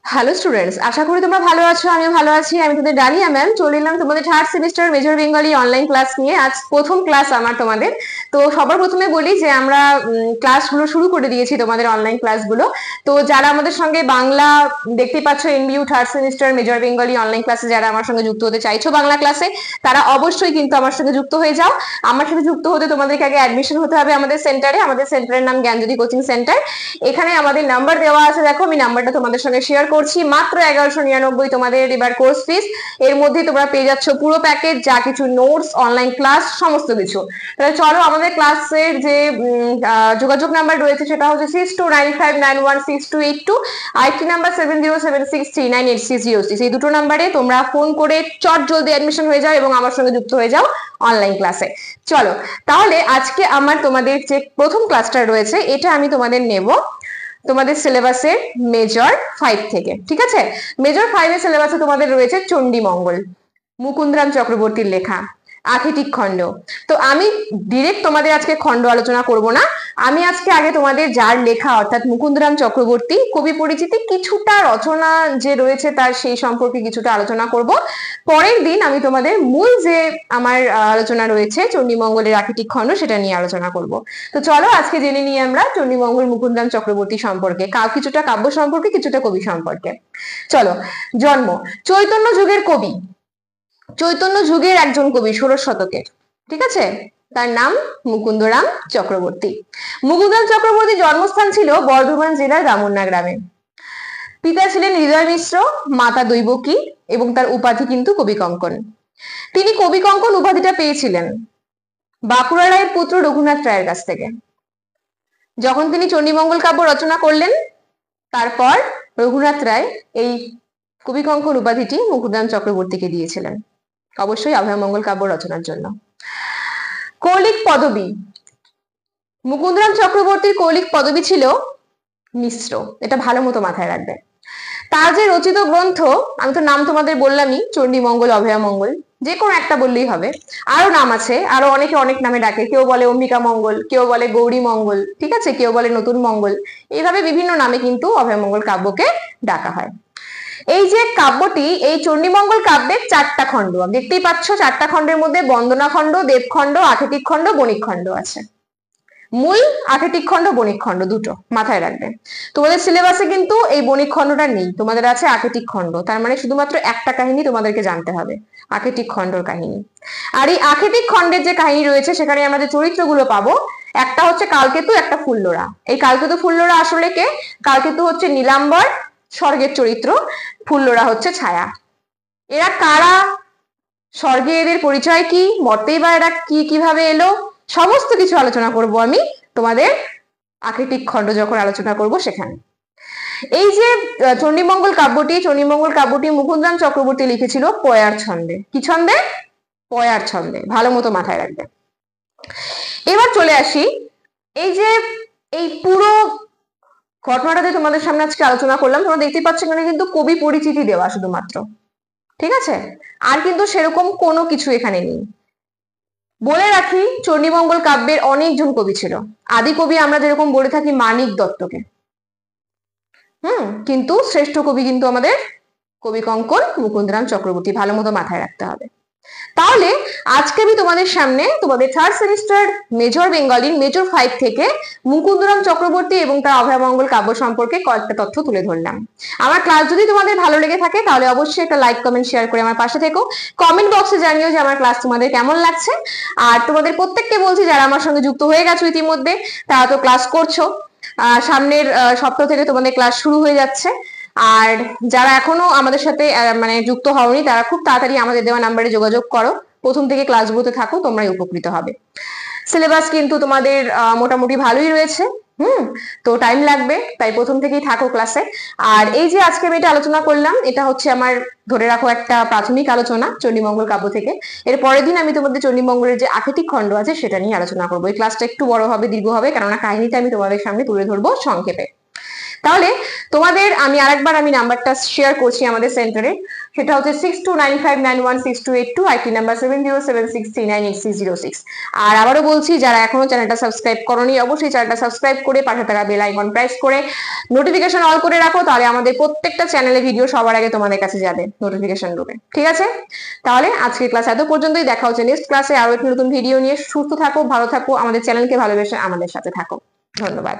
Hello students, আশা করি তোমরা ভালো আছো। আমিও ভালো আছি। আমি তোমাদের ডালিয়া ম্যাম চলে এলাম তোমাদের third semester major Bengali online class নিয়ে। আজ প্রথম ক্লাস আমার তোমাদের। তো সবার প্রথমে বলি যে আমরা ক্লাসগুলো শুরু করে দিয়েছি, তোমাদের অনলাইন ক্লাসগুলো। তো যারা আমাদের সঙ্গে বাংলা দেখতে পাচ্ছ, NBU third semester major Bengali online ক্লাসে যারা আমার সঙ্গে যুক্ত হতে চাইছো বাংলা ক্লাসে, তারা অবশ্যই কিন্তু আমার সঙ্গে যুক্ত হয়ে যাও। আমার সাথে যুক্ত হতে তোমাদেরকে আগে অ্যাডমিশন হতে হবে আমাদের সেন্টারে। আমাদের সেন্টারের নাম জ্ঞানজ্যোতি কোচিং সেন্টার। এখানে আমাদের নাম্বার দেওয়া আছে, দেখো আমি নাম্বারটা তোমাদের সঙ্গে শেয়ার করছি। মাত্র 1199 তোমাদের এবার কোর্স ফিস। এর মধ্যে তোমরা পেয়ে যাচ্ছ পুরো প্যাকেজ, যা কিছু নোটস, অনলাইন ক্লাস, সমস্ত কিছু। তাহলে চলো, আমাদের ক্লাসের যে যোগাযোগ নাম্বার রয়েছে সেটা হচ্ছে 6295916282, আরেকটি নাম্বার 7076398606। এই দুটো নাম্বারে তোমরা ফোন করে চট জলদি অ্যাডমিশন হয়ে যাও এবং আমার সঙ্গে যুক্ত হয়ে যাও অনলাইন ক্লাসে। চলো তাহলে আজকে আমার তোমাদের যে প্রথম ক্লাসটা রয়েছে, এটা আমি তোমাদের নেব তোমাদের সিলেবাসের মেজর 5 থেকে। ঠিক আছে, মেজর 5 এর সিলেবাসে তোমাদের রয়েছে চণ্ডীমঙ্গল, মুকুন্দরাম চক্রবর্তীর লেখা, আথেটিক খণ্ড। তো আমি ডিরেক্ট তোমাদের আজকে খণ্ড আলোচনা করব না। আমি আজকে আগে তোমাদের যার লেখা অর্থাৎ মুকুন্দরাম চক্রবর্তী কবি পরিচিতি, কিছুটা রচনা যে রয়েছে তার সেই সম্পর্কে কিছুটা আলোচনা করব। পরের দিন আমি তোমাদের মূল যে আমার আলোচনা রয়েছে চণ্ডীমঙ্গলের আথেটিক খণ্ড, সেটা নিয়ে আলোচনা করব। তো চলো আজকে জেনে নিই আমরা চণ্ডীমঙ্গল মুকুন্দরাম চক্রবর্তী সম্পর্কে, কিছুটা কাব্য সম্পর্কে, কিছুটা কবি সম্পর্কে। চলো, জন্ম চৈতন্য যুগের কবি, চৈতন্য যুগের একজন কবি, 16 শতকের। ঠিক আছে, তার নাম মুকুন্দরাম চক্রবর্তী। মুকুন্দরাম চক্রবর্তীর জন্মস্থান ছিল বর্ধমান জেলার রামুন্না গ্রামে। পিতা ছিলেন হৃদয় মিশ্র, মাতা দৈবকী, এবং তার উপাধি কিন্তু কবি কঙ্কন। তিনি কবি কঙ্কন উপাধিটা পেয়েছিলেন বাঁকুড়া রায়ের পুত্র রঘুনাথ রায়ের কাছ থেকে। যখন তিনি চণ্ডীমঙ্গল কাব্য রচনা করলেন, তারপর রঘুনাথ রায় এই কবি কঙ্কন উপাধিটি মুকুন্দরাম চক্রবর্তীকে দিয়েছিলেন, অবশ্যই অভয়মঙ্গল কাব্য রচনার জন্য। কৌলিক পদবী, মুকুন্দরাম চক্রবর্তীর কৌলিক পদবী ছিল মিশ্র। এটা ভালো মতো মাথায় রাখবে। তার যে রচিত গ্রন্থ, আমি তো নাম তোমাদের বললামই, চণ্ডীমঙ্গল, অভয়মঙ্গল, যে কোনো একটা বললেই হবে। আরো নাম আছে, আরো অনেকে অনেক নামে ডাকে। কেউ বলে অম্বিকা মঙ্গল, কেউ বলে গৌরী মঙ্গল, ঠিক আছে, কেউ বলে নতুন মঙ্গল। এইভাবে বিভিন্ন নামে কিন্তু অভয়মঙ্গল কাব্যকে ডাকা হয়। এই যে কাব্যটি, এই চণ্ডীমঙ্গল কাব্যের 4টা খণ্ড দেখতেই পাচ্ছ। 4টা খণ্ডের মধ্যে বন্দনা খণ্ড, দেবখণ্ড, আথেটিক খণ্ড, বণিক খণ্ড আছে। মূল আথেটিক খণ্ড, বণিক খণ্ড দুটো মাথায় রাখবে। তোমাদের সিলেবাসে কিন্তু এই বণিক খণ্ডটা নেই, তোমাদের আছে আথেটিক খণ্ড। তার মানে শুধুমাত্র একটা কাহিনী তোমাদেরকে জানতে হবে, আথেটিক খণ্ডর কাহিনী। আর এই আথেটিক খণ্ডের যে কাহিনী রয়েছে, সেখানে আমরা যে চরিত্রগুলো পাবো, একটা হচ্ছে কালকেতু, একটা ফুল্লরা। এই কালকেতু ফুল্লরা আসলে কে? কালকেতু হচ্ছে নীলাম্বর, স্বর্গের চরিত্র। ফুল্লরা হচ্ছে ছায়া। এরা কারা, স্বর্গে এদের পরিচয় কি, মর্তেই বা এরা কিভাবে এলো, সমস্ত কিছু আলোচনা করব আমি তোমাদের আথেটিক খণ্ড যখন আলোচনা করব সেখানে। এই যে চণ্ডীমঙ্গল কাব্যটি মুকুন্দরাম চক্রবর্তী লিখেছিল পয়ার ছন্দে। কি ছন্দে? পয়ার ছন্দে। ভালো মতো মাথায় রাখবে। এবার চলে আসি, এই যে এই পুরো ঘটনাটাতে তোমাদের সামনে আজকে আলোচনা করলাম। তোমরা দেখতে পাচ্ছ এখানে কিন্তু কবি পরিচিতি দেওয়া শুধুমাত্র, ঠিক আছে, আর কিন্তু সেরকম কোনো কিছু এখানে নেই। বলে রাখি, চণ্ডীমঙ্গল কাব্যের অনেকজন কবি ছিল। আদি কবি আমরা যেরকম বলে থাকি মানিক দত্তকে, কিন্তু শ্রেষ্ঠ কবি কিন্তু আমাদের কবি কঙ্কন মুকুন্দরাম চক্রবর্তী। ভালো মতো মাথায় রাখতে হবে। তাহলে আজকে আমি তোমাদের সামনে তোমাদের থার্ড সেমিস্টার মেজর বেঙ্গলির মেজর 5 থেকে মুকুন্দরাম চক্রবর্তী এবং তার অভয়মঙ্গল কাব্য সম্পর্কে কয়েকটা তথ্য তুলে ধরলাম। আমার ক্লাস যদি তোমাদের ভালো লেগে থাকে তাহলে অবশ্যই একটা লাইক, কমেন্ট, শেয়ার করে আমার পাশে থেকো। কমেন্ট বক্সে জানিও যে আমার ক্লাস তোমাদের কেমন লাগছে। আর তোমাদের প্রত্যেককে বলছি, যারা আমার সঙ্গে যুক্ত হয়ে গেছো ইতিমধ্যে, তারা তো ক্লাস করছো, সামনের সপ্তাহ থেকে তোমাদের ক্লাস শুরু হয়ে যাচ্ছে। আর যারা এখনো আমাদের সাথে মানে যুক্ত হওনি, তারা খুব তাড়াতাড়ি আমাদের দেওয়া নাম্বারে যোগাযোগ করো। প্রথম থেকে ক্লাসগুলোতে থাকো, তোমরাই উপকৃত হবে। সিলেবাস কিন্তু তোমাদের মোটামুটি ভালোই রয়েছে, তো টাইম লাগবে, তাই প্রথম থেকেই থাকো ক্লাসে। আর এই যে আজকে আমি এটা আলোচনা করলাম, এটা হচ্ছে আমার ধরে রাখো একটা প্রাথমিক আলোচনা চণ্ডীমঙ্গল কাব্য থেকে। এর পরের দিন আমি তোমাদের চণ্ডীমঙ্গলের যে আথেটিক খণ্ড আছে সেটা নিয়ে আলোচনা করবো। এই ক্লাসটা একটু বড় হবে, দীর্ঘ হবে, কেননা কাহিনীটা আমি তোমাদের সামনে তুলে ধরবো সংক্ষেপে। তাহলে তোমাদের আমি আরেকবার নাম্বারটা শেয়ার করছি আমাদের সেন্টারে, সেটা হচ্ছে 6295916282, আইটি নাম্বার 7076398606। আর আবারও বলছি, যারা এখনো চ্যানেলটা সাবস্ক্রাইব করোনি অবশ্যই চ্যানেলটা সাবস্ক্রাইব করে পাশে থাকা বেল আইকন প্রেস করে নোটিফিকেশন অল করে রাখো, তাহলে আমাদের প্রত্যেকটা চ্যানেলে ভিডিও সবার আগে তোমাদের কাছে যাবে নোটিফিকেশন রূপে। ঠিক আছে, তাহলে আজকের ক্লাস এত পর্যন্তই। দেখা হচ্ছে নেক্সট ক্লাসে আরো একটি নতুন ভিডিও নিয়ে। সুস্থ থাকো, ভালো থাকো, আমাদের চ্যানেলকে ভালোবেসে আমাদের সাথে থাকো। ধন্যবাদ।